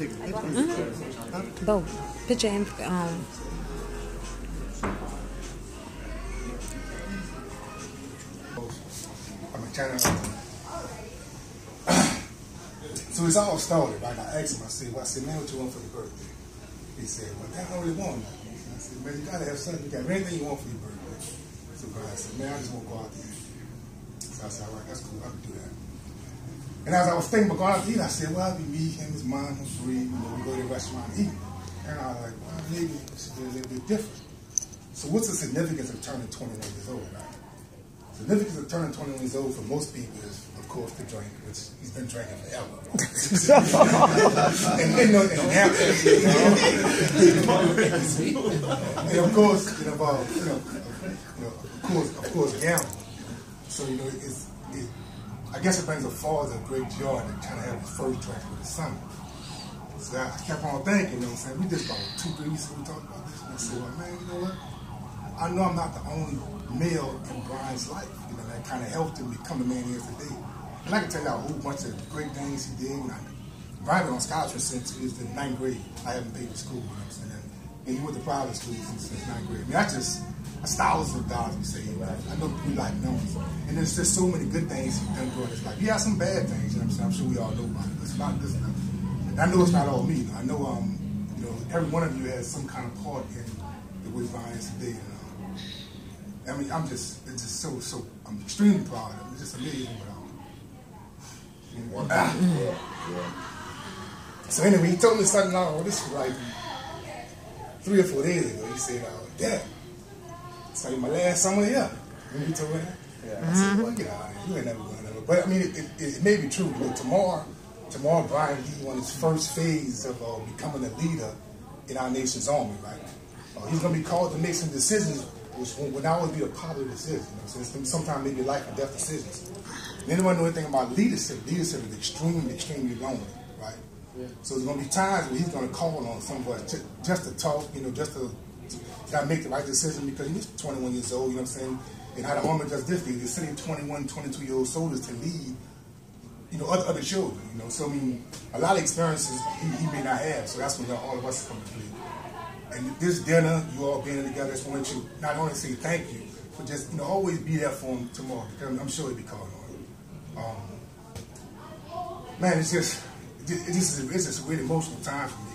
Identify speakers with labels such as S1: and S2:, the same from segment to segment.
S1: take a picture?
S2: Both. Picture and
S3: I'm trying to. So it's all started. Like I asked him, I said, man, what you want for your birthday? He said, well, I don't really want nothing. I said, man, you gotta have something. You got anything you want for your birthday. So I said, man, I just want to go out there. So I said, all right, that's cool. I can do that. And as I was thinking about going out to eat, I said, well, I'll be me, him, his mom, his free. You know, we go to the restaurant and eat. And I was like, well, maybe it should be a little bit different. So what's the significance of turning 21 years old, right? The significance of turning 21 years old for most people is, of course, the drink, which he's been drinking forever. And of course, it involves, of course, gambling. So, I guess it brings a father great joy to kind of have his first drink with his son. So I kept on thinking, you know what I'm saying? We just about 2-3 weeks ago we talked about this, and I said, well, man, you know what? I know I'm not the only male in Brian's life, that kind of helped him become the man he is today. And I can tell you a whole bunch of great things he did. Brian been on scholarship since he was in 9th grade. I haven't paid for school, you know what I'm saying? And he went to private school since 9th grade. I mean, that's thousands of dollars we say, right? I know we like numbers. And there's just so many good things he's done during his life. He has some bad things, you know what I'm saying? I'm sure we all know about it. But it's not this stuff. And I know it's not all me. I know, every one of you has some kind of part in the way Brian is today. I mean, I'm just I'm extremely proud of him. It's just amazing. So anyway, he told me something this was like 3 or 4 days ago. He said, Dad, it's like my last summer here. Remember he told me that? Yeah. I said, well, get out of here. You ain't never going to. But I mean, it may be true. Tomorrow Brian he on his first phase of becoming a leader in our nation's army, right? He's going to be called to make some decisions which would not always be a popular decision. So sometimes maybe life or death decisions. And anyone know anything about leadership? Leadership is extremely, extremely lonely, right? Yeah. So there's going to be times where he's going to call on some of us just to talk, just to make the right decision because he's 21 years old, you know what I'm saying? And how the Army does this, they're sending 21, 22-year-old soldiers to lead, other children, So, I mean, a lot of experiences he may not have, so that's when all of us come to play. And this dinner, you all being together, I just want you not only say thank you, but just always be there for him tomorrow because I'm sure he'll be calling on you. Man, it's just a really emotional time for me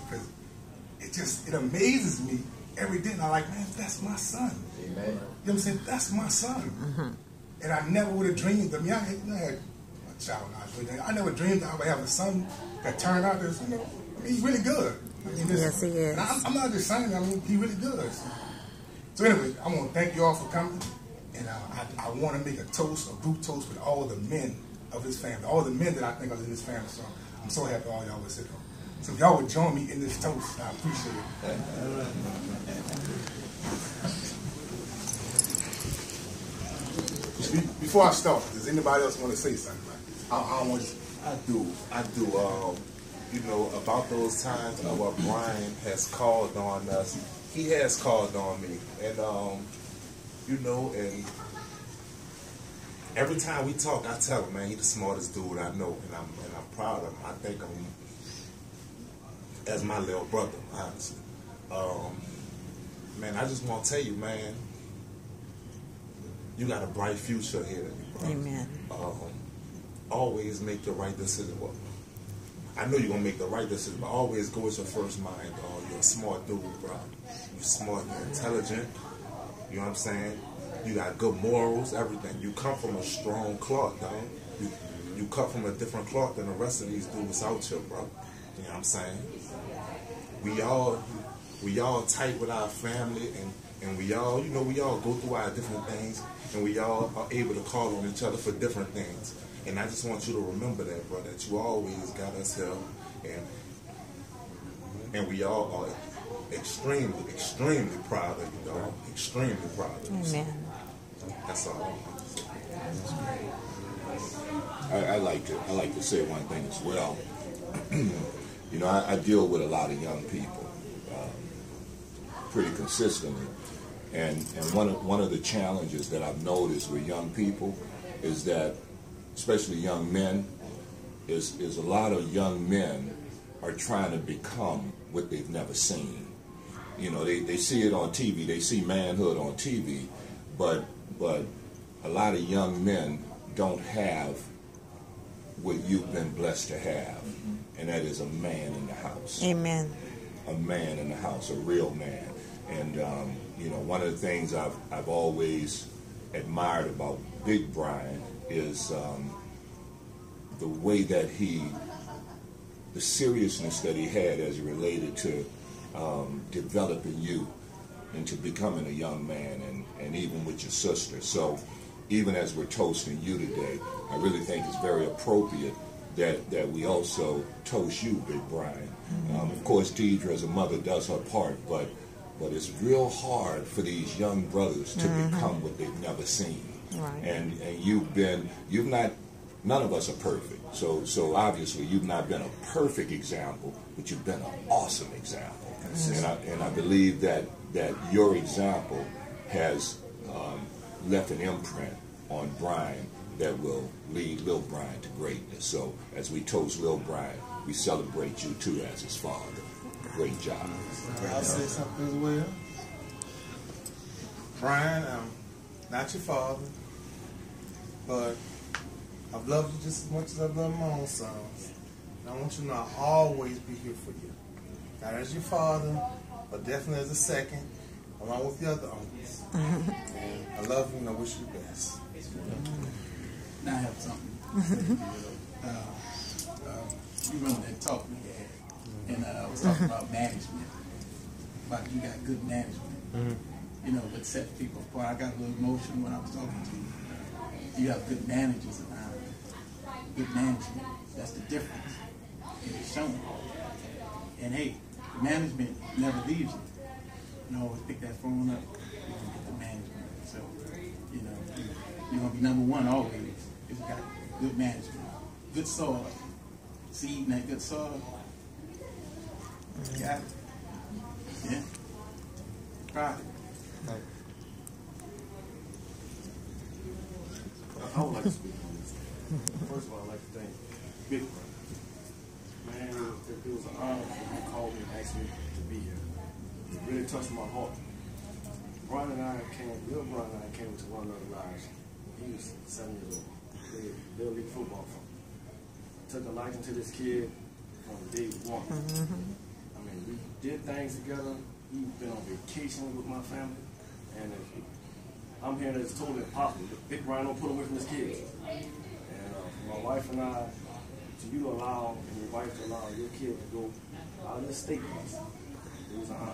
S3: because it amazes me every day. And I'm like, man, that's my son. Amen. You know what I'm saying? That's my son. And I never would have dreamed. I mean, I had a child I never dreamed I would have a son that turned out as he's really good. I mean,
S2: yes, he is.
S3: I'm not just saying, he really does. So anyway, I want to thank you all for coming. And I want to make a group toast with all the men of his family, all the men that I think are in his family. So I'm so happy all y'all would sit down. So if y'all would join me in this toast, I appreciate it. Before I start, does anybody else want to say something? I
S4: do. About those times where Brian has called on us, he has called on me, and and every time we talk, I tell him, man, he's the smartest dude I know, and I'm proud of him. I think of him as my little brother, honestly. Man, I just want to tell you, man, you got a bright future here.
S2: Amen.
S4: Always make the right decision. Well, I know you're going to make the right decision, but always go with your first mind. You're a smart dude, bro. You're smart, you're intelligent. You know what I'm saying? You got good morals, everything. You come from a strong cloth, dog. You cut from a different cloth than the rest of these dudes out here, bro. You know what I'm saying? We all tight with our family, and we all go through our different things, and we all are able to call on each other for different things. And I just want you to remember that, bro, that you always got us here, and we all are extremely, extremely proud of you, dog. Extremely proud of you.
S2: Amen.
S4: That's all I want to say.
S5: I like to say one thing as well. I deal with a lot of young people pretty consistently, and one of the challenges that I've noticed with young people is that, especially young men, is a lot of young men are trying to become what they've never seen. You know, they see it on TV, they see Manhood on TV, but a lot of young men don't have what you've been blessed to have, and that is a man in the house.
S2: Amen.
S5: A man in the house, a real man. And you know, one of the things I've always admired about Big Brian is the way that the seriousness that he had as it related to developing you into becoming a young man, and even with your sister. So even as we're toasting you today, I really think it's very appropriate that we also toast you, Big Brian. Of course, Deidre as a mother does her part, but it's real hard for these young brothers to become what they've never seen.
S2: Right.
S5: And none of us are perfect. So obviously you've not been a perfect example, but you've been an awesome example. And I believe that your example has left an imprint on Brian that will lead Lil Brian to greatness. So as we toast Lil Brian, we celebrate you too as his father. Great job.
S3: I'll say something as well. Brian, I'm not your father, but I've loved you just as much as I've loved my own sons. And I want you to know I'll always be here for you. Not as your father, but definitely as a second, along with the other uncles. And I love you and I wish you the best.
S1: Now I have something. You remember that talk we had, and I was talking about management. About you got good management. You know, what sets people apart. I got a little emotion when I was talking to you. You have good managers around you. Good management. That's the difference. It's shown. And hey, management never leaves you. You always pick that phone up. You can get the management. So, you know, you're gonna be number one always if you got good management. Good soil. Seed in that good soil. Got it. Yeah. Proud.
S6: I would like to speak on this. First of all, I'd like to thank Big Brother. Man, it was an honor for you to call me and ask me to be here. It really touched my heart. Brian and I came into one another's lives. He was 7 years old. Played Little League football for him. Took a liking to this kid from day one. I mean, we did things together. He's been on vacation with my family. And I'm hearing that it's totally impossible. Big Brian don't put away from his kids. And my wife and I, to you to allow, and your wife to allow your kid to go out of the state with us, it was an honor.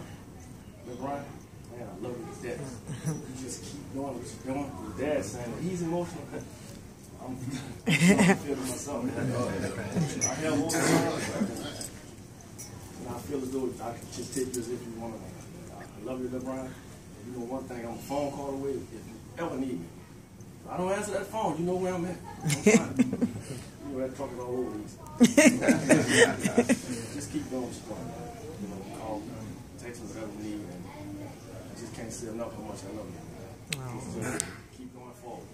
S6: Big Brian, man, I love you to death. You just keep doing what you're doing. Your dad's saying that he's emotional. I'm feeling myself. I have all the time. And I feel as though I can just take you as if you want to. I love you, Big Brian. You know one thing, I'm a phone call away if you ever need me. If I don't answer that phone, you know where I'm at. I'm fine. You know that truck is all over these. Just keep going strong. You know, call me, text me, whatever you need. And I just can't say enough how much I love you. Just keep going forward.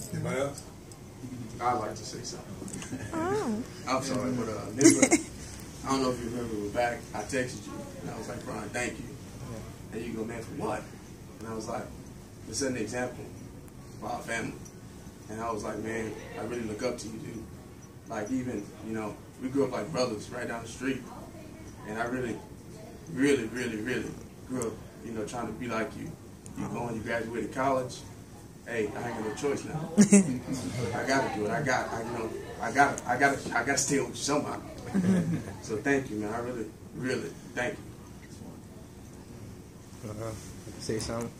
S3: Anybody else?
S6: I'd like to say something.
S2: Oh.
S6: I'm sorry, but Nicola, I don't know if you remember, we were back, I texted you, and I was like, Brian, thank you. And you go, man, for what? And I was like, to set an example for our family. And I was like, man, I really look up to you, dude. Like, even, you know, we grew up like brothers right down the street. And I really, really, really, really grew up, you know, trying to be like you. You you graduated college. Hey, I ain't got no choice now. I gotta do it. I gotta stay with you somehow. So thank you, man. I really, really thank you.
S7: Say something.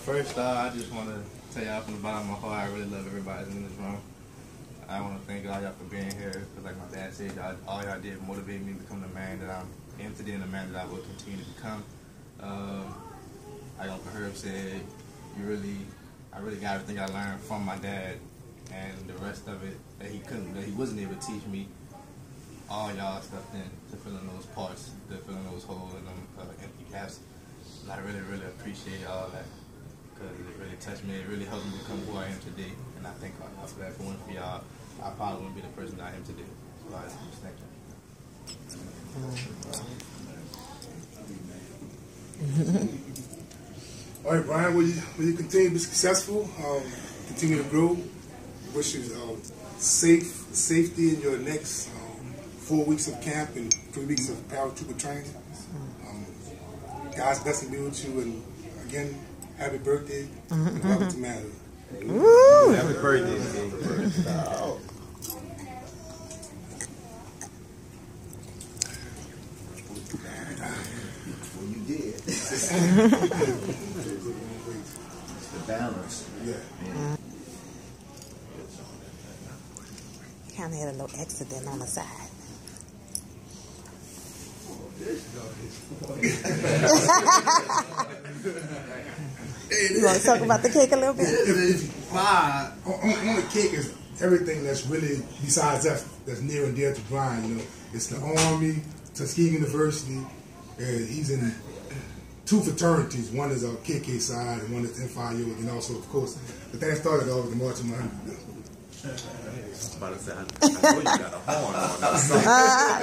S7: First I just want to tell y'all from the bottom of my heart, I really love everybody in this room. I want to thank all y'all for being here, because like my dad said, all y'all did motivate me to become the man that I'm am today and the man that I will continue to become. Like Uncle Herb said, I really got everything I learned from my dad, and the rest of it that he wasn't able to teach me. All y'all stepped in to fill in those parts, to fill in those holes and them empty gaps. And I really, really appreciate all that, because it really touched me. It really helped me become who I am today. And I think after that, if it wasn't for y'all, I probably wouldn't be the person I am today. So I just thank you.
S3: All right, Brian, will you continue to be successful, continue to grow? Wish you safety in your next 4 weeks of camp and 3 weeks of paratrooper training. God's blessing be with you, and again, happy birthday and welcome to Manhood.
S7: Happy birthday.
S8: Well, you did. The balance.
S3: Yeah.
S2: Kind of had a little accident on the side. You want to talk about the cake a little bit?
S3: On the cake is everything that's really, besides us, that's near and dear to Brian. You know, it's the Army, Tuskegee University. He's in 2 fraternities. One is a KK side, and one is FIU, and also, of course, the thing started off with the March of Manhood.
S4: I was about to say, I know you got a horn on that side.